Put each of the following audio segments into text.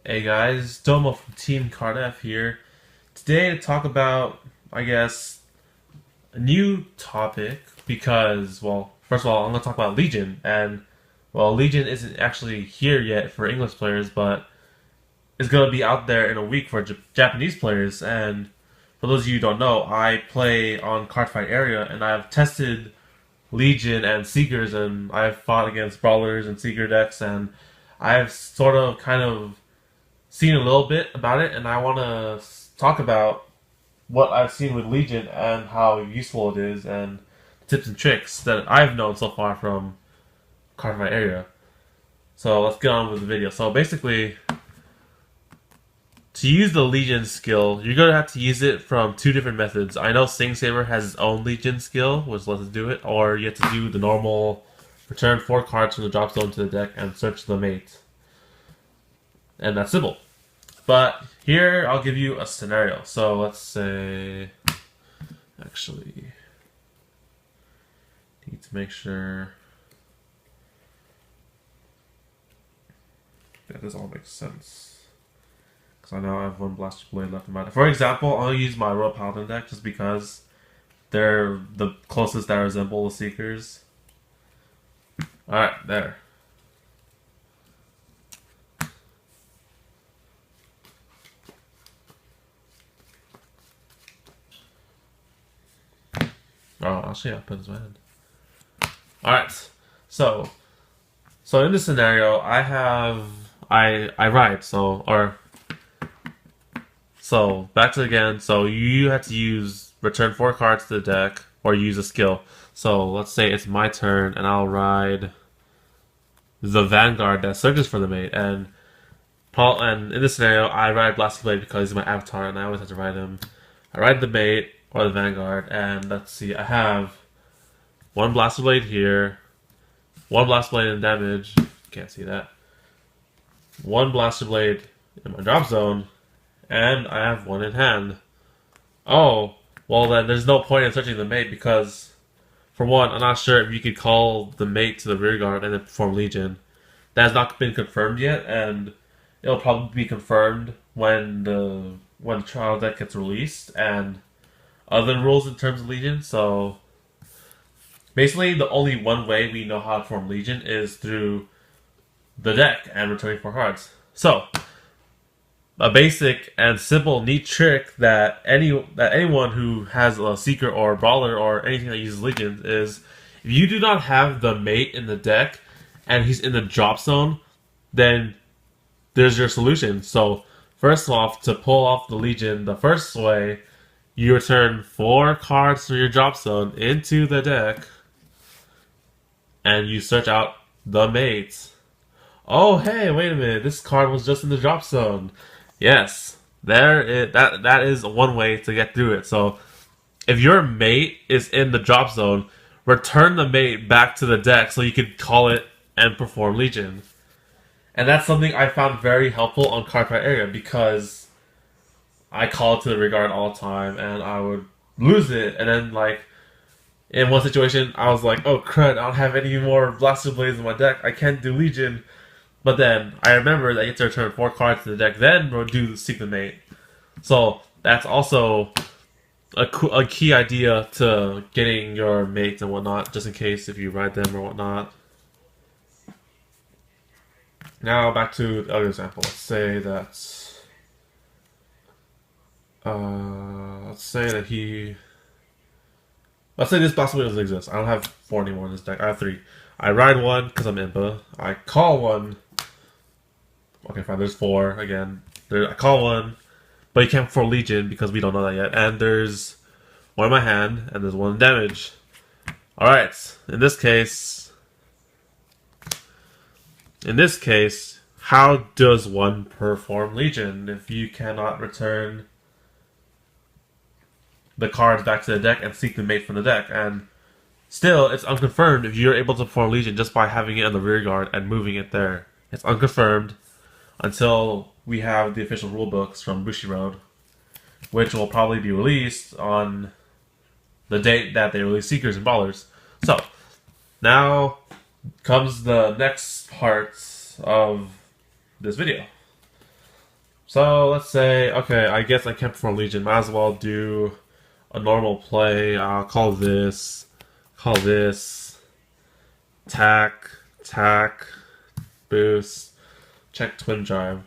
Hey guys, Domo from Team Card F here. Today to talk about, I guess, a new topic because, well, first of all, I'm going to talk about Legion. And, well, Legion isn't actually here yet for English players, but it's going to be out there in a week for Japanese players. And for those of you who don't know, I play on Cardfight Area, and I've tested Legion and Seekers, and I've fought against Brawlers and Seeker decks, and I've sort of kind of seen a little bit about it, and I want to talk about what I've seen with Legion and how useful it is, and tips and tricks that I've known so far from Cardfight Area. So let's get on with the video. So basically, to use the Legion skill, you're going to have to use it from two different methods. I know Sing Saber has its own Legion skill, which lets it do it, or you have to do the normal return 4 cards from the drop zone to the deck and search the mate. And that's simple. But here, I'll give you a scenario. So let's say, actually, need to make sure that this all makes sense. Because I know I have one Blaster Blade left in my deck. For example, I'll use my Royal Paladin deck just because they're the closest that resemble the Seekers. Alright, there. Oh, actually, I'll put his hand. Alright, so in this scenario, I ride, so back to again, so you have to use return 4 cards to the deck, or use a skill. So let's say it's my turn, and I'll ride the Vanguard that searches for the mate, and in this scenario, I ride Blaster Blade because he's my avatar, and I always have to ride him. I ride the mate, or the Vanguard, and let's see, I have one Blaster Blade here, one Blaster Blade in damage, can't see that, one Blaster Blade in my drop zone, and I have one in hand. Oh, well then there's no point in searching the mate because, for one, I'm not sure if you could call the mate to the rear guard and then perform Legion. That has not been confirmed yet, and it'll probably be confirmed when the trial deck gets released, and other rules in terms of Legion. So basically, the only one way we know how to form Legion is through the deck and returning 4 cards. So a basic and simple, neat trick that anyone who has a Seeker or a Brawler or anything that uses Legion is, if you do not have the mate in the deck and he's in the drop zone, then there's your solution. So first off, to pull off the Legion the first way, you return 4 cards from your drop zone into the deck, and you search out the mate. Oh, hey, wait a minute! This card was just in the drop zone. Yes, that is one way to get through it. So, if your mate is in the drop zone, return the mate back to the deck so you can call it and perform Legion. And that's something I found very helpful on Cardfight Area because I call it to the regard all the time, and I would lose it, and then, like, in one situation, I was like, oh crud, I don't have any more Blaster Blades in my deck, I can't do Legion. But then, I remember that you have to return 4 cards to the deck, then do Seek the Mate. So, that's also a key idea to getting your mates and whatnot, just in case if you ride them or whatnot. Now, back to the other example. Let's say that let's say this Blaster Blade doesn't exist. I don't have 4 anymore in this deck. I have 3. I ride 1 because I'm Impa. I call 1. Okay, fine. There's 4 again. I call 1, but you can't perform Legion because we don't know that yet. And there's 1 in my hand, and there's 1 in damage. All right. In this case, how does one perform Legion if you cannot return the cards back to the deck and seek the mate from the deck? And still, it's unconfirmed if you're able to perform Legion just by having it on the rear guard and moving it there. It's unconfirmed until we have the official rulebooks from Bushiroad, which will probably be released on the date that they release Seekers and Brawlers. So, now comes the next part of this video. So let's say, okay, I guess I can't perform Legion. Might as well do a normal play. I'll call this, tack, boost, check twin drive.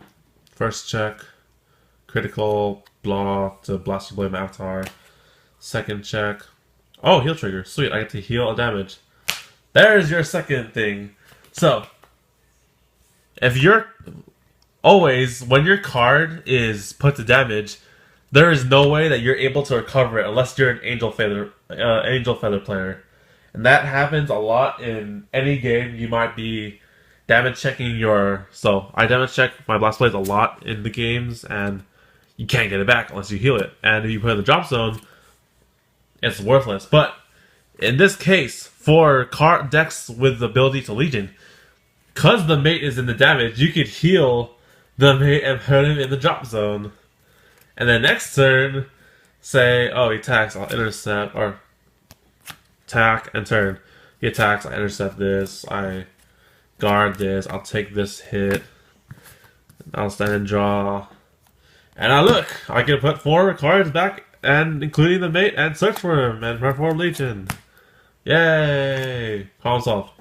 First check, critical, blah, to Blaster Blade Avatar. Second check. Oh, heal trigger. Sweet, I get to heal a damage. There's your second thing. So, if you're always, when your card is put to damage, there is no way that you're able to recover it unless you're an Angel Feather player. And that happens a lot in any game. You might be damage checking your... So, I damage check my Blast Blades a lot in the games, and you can't get it back unless you heal it. And if you put it in the drop zone, it's worthless. But in this case, for card decks with the ability to Legion, because the mate is in the damage, you could heal the mate and put him in the drop zone. And then next turn, say, oh, he attacks, I'll intercept, or attack and turn. He attacks, I intercept this, I guard this, I'll take this hit, I'll stand and draw. And now look, I can put 4 cards back, and including the mate, and search for him, and perform Legion. Yay! Problem solved.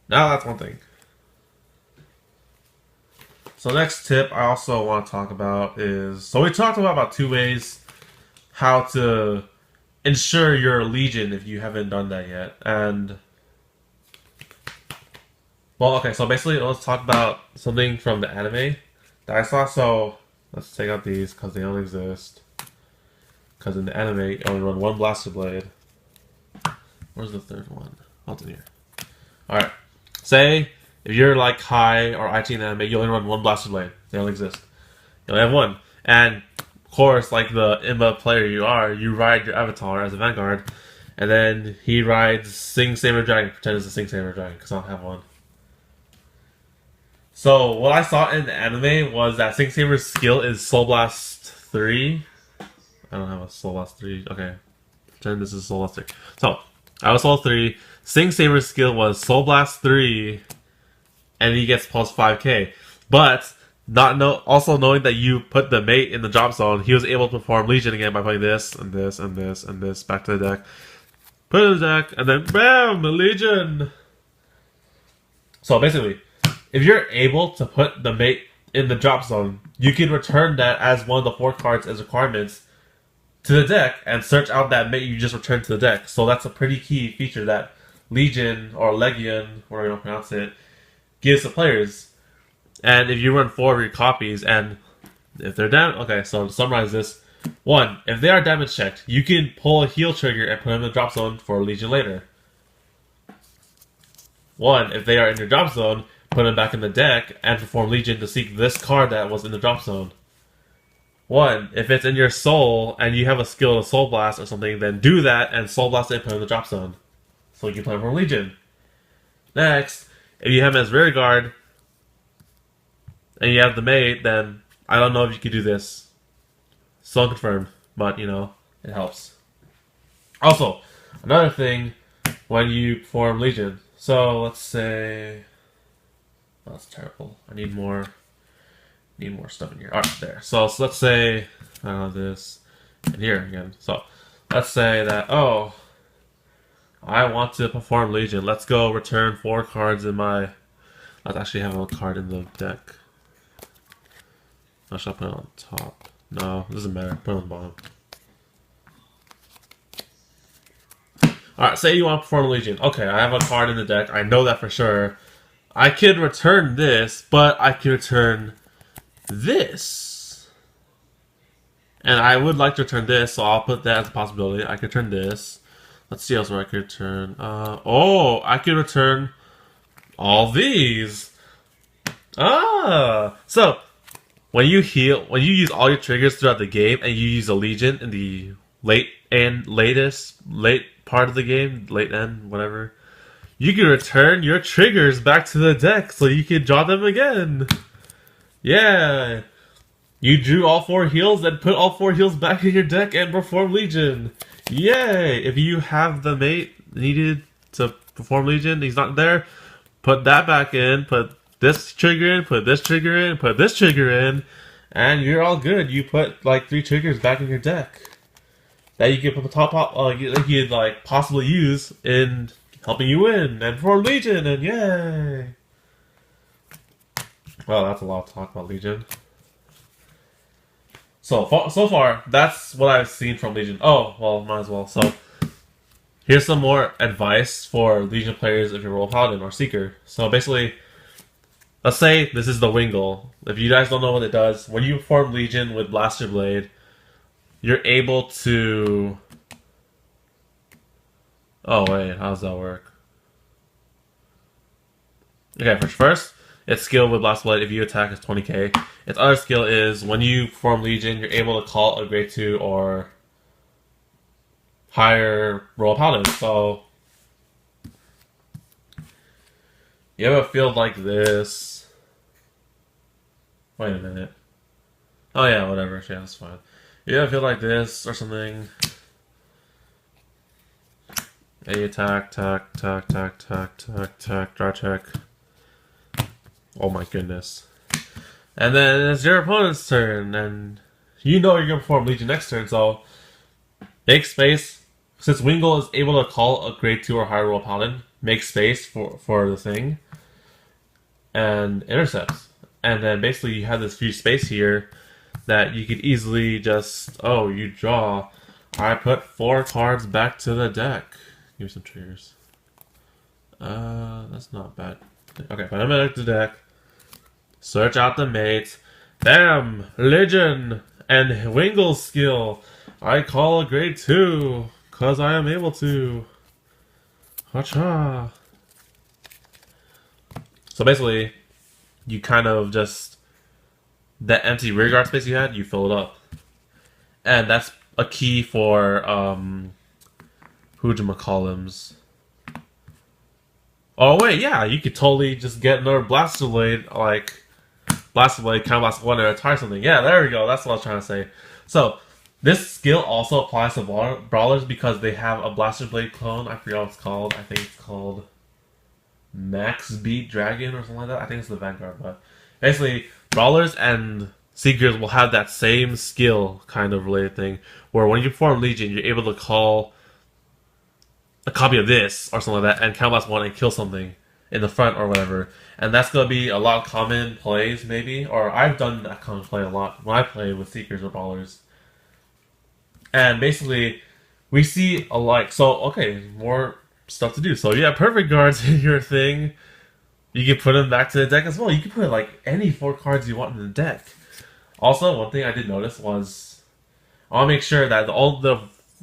Now that's one thing. So next tip I also want to talk about is... So we talked about 2 ways how to ensure your Legion if you haven't done that yet. And... Well, okay, so basically let's talk about something from the anime that I saw. So let's take out these because they don't exist. Because in the anime, you only run 1 Blaster Blade. Where's the third one? Oh, it's in here. Alright. Say, if you're like Kai or IT in anime, you only run 1 Blaster Blade. They don't exist. You only have 1. And, of course, like the IMA player you are, you ride your avatar as a Vanguard. And then he rides Sing Saber Dragon. Pretend it's a Sing Saber Dragon, because I don't have one. So, what I saw in the anime was that Sing Saber's skill is Soul Blast 3. I don't have a Soul Blast 3. Okay. Pretend this is Soul Blast 3. So, I was Soul 3. Sing Saber's skill was Soul Blast 3. And he gets plus 5k. But, also knowing that you put the mate in the drop zone, he was able to perform Legion again by putting this, and this, and this, and this back to the deck. Put it in the deck, and then BAM! Legion! So, basically, if you're able to put the mate in the drop zone, you can return that as one of the 4 cards as requirements to the deck and search out that mate you just returned to the deck. So that's a pretty key feature that Legion or Legion, whatever you want to pronounce it, gives the players. And if you run 4 of your copies and if they're down, okay, so to summarize this, 1, if they are damage checked, you can pull a heal trigger and put them in the drop zone for Legion later. 1, if they are in your drop zone, put them back in the deck and perform Legion to seek this card that was in the drop zone. 1, if it's in your soul and you have a skill to Soul Blast or something, then do that and Soul Blast it and put it in the drop zone. So you can play for Legion. Next, if you have him as rear guard and you have the mate, then I don't know if you could do this. Still unconfirmed, but you know, it helps. Also, another thing when you perform Legion. So let's say... Oh, that's terrible. I need more stuff in here. Alright, there. So let's say I don't know this and here again. So let's say that I want to perform Legion. Let's go return 4 cards in my... Let's actually have a card in the deck. I should put it on top. No, it doesn't matter. Put it on the bottom. Alright, say you want to perform Legion. Okay, I have a card in the deck. I know that for sure. I could return this, but I could return this. And I would like to return this, so I'll put that as a possibility. I could return this. Let's see else where I could return. I could return all these. So when you use all your triggers throughout the game, and you use a Legion in the late part of the game, late end, whatever, you can return your triggers back to the deck so you can draw them again. Yeah. You drew all 4 heals and put all 4 heals back in your deck and perform Legion. Yay! If you have the mate needed to perform Legion, he's not there, put that back in, put this trigger in, put this trigger in, put this trigger in, and you're all good. You put like 3 triggers back in your deck that you could you could like possibly use in helping you win and perform Legion, and yay! Well, that's a lot to talk about Legion. So far, that's what I've seen from Legion. Oh, well, might as well. So here's some more advice for Legion players if you're Royal Paladin or Seeker. So basically, let's say this is the Wingle. If you guys don't know what it does, when you perform Legion with Blaster Blade, you're able to... Oh wait, how does that work? Okay, first, its skill with Blaster Blade, if you attack, is 20k. Its other skill is, when you perform Legion, you're able to call a grade 2 or higher Royal Paladin. So, you have a field like this. Wait a minute. Oh yeah, whatever. Yeah, that's fine. You have a field like this or something. And you attack, draw check. Oh my goodness. And then it's your opponent's turn, and you know you're going to perform Legion next turn, so make space. Since Wingle is able to call a grade 2 or higher Royal Paladin, make space for the thing, and intercepts. And then basically you have this free space here that you could easily just, oh, you draw. I put 4 cards back to the deck. Give me some triggers. That's not bad. Okay, put them back to the deck. Search out the mates. Bam! Legion and Wingle skill. I call a grade 2, cause I am able to. Hacha. So basically, you kind of just, that empty rear guard space you had, you fill it up. And that's a key for who'd-you-call-ems. Oh wait, yeah, you could totally just get another Blaster Blade, like Blaster Blade, Counter Blast 1 and retire something. Yeah, there we go, that's what I was trying to say. So, this skill also applies to Brawlers because they have a Blaster Blade clone. I forget what it's called. I think it's called Max Beat Dragon or something like that. I think it's the Vanguard, but basically, Brawlers and Seekers will have that same skill kind of related thing, where when you perform Legion, you're able to call a copy of this or something like that and Counter Blast 1 and kill something in the front or whatever. And that's going to be a lot of common plays, maybe. Or I've done that common play a lot when I play with Seekers or Brawlers. And basically, we see alike. So, okay, more stuff to do. So, yeah, perfect guards in your thing. You can put them back to the deck as well. You can put, like, any 4 cards you want in the deck. Also, one thing I did notice was, I want to make sure that the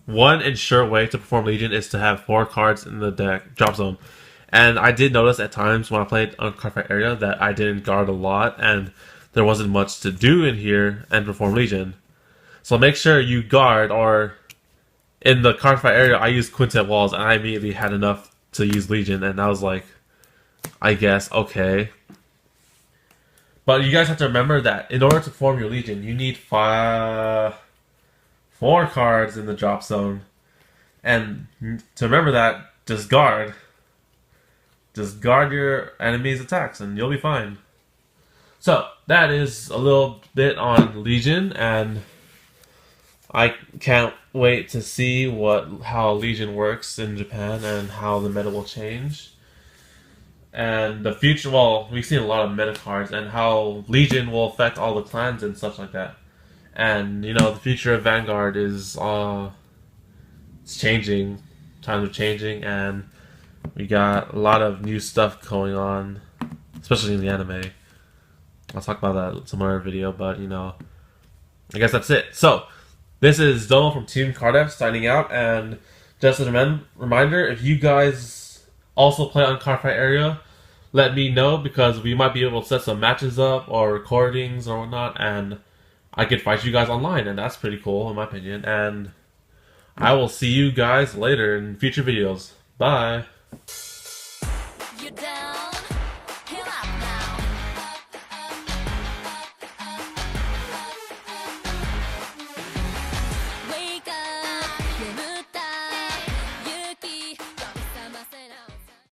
one and sure way to perform Legion is to have 4 cards in the deck, drop zone. And I did notice at times when I played on Cardfight Area that I didn't guard a lot, and there wasn't much to do in here and perform Legion. So make sure you guard, or in the Cardfight Area, I used Quintet Walls, and I immediately had enough to use Legion, and I was like, I guess, okay. But you guys have to remember that in order to perform your Legion, you need 4 cards in the drop zone. And to remember that, just guard. Just guard your enemy's attacks, and you'll be fine. So, that is a little bit on Legion, and I can't wait to see how Legion works in Japan and how the meta will change. And the future, well, we've seen a lot of meta cards and how Legion will affect all the clans and stuff like that. And, you know, the future of Vanguard is, it's changing. Times are changing, and we got a lot of new stuff going on, especially in the anime. I'll talk about that in some other video, but, you know, I guess that's it. So, this is Domo from Team Cardf signing out, and just a reminder, if you guys also play on Cardfight Area, let me know, because we might be able to set some matches up or recordings or whatnot, and I could fight you guys online, and that's pretty cool in my opinion. And I will see you guys later in future videos. Bye!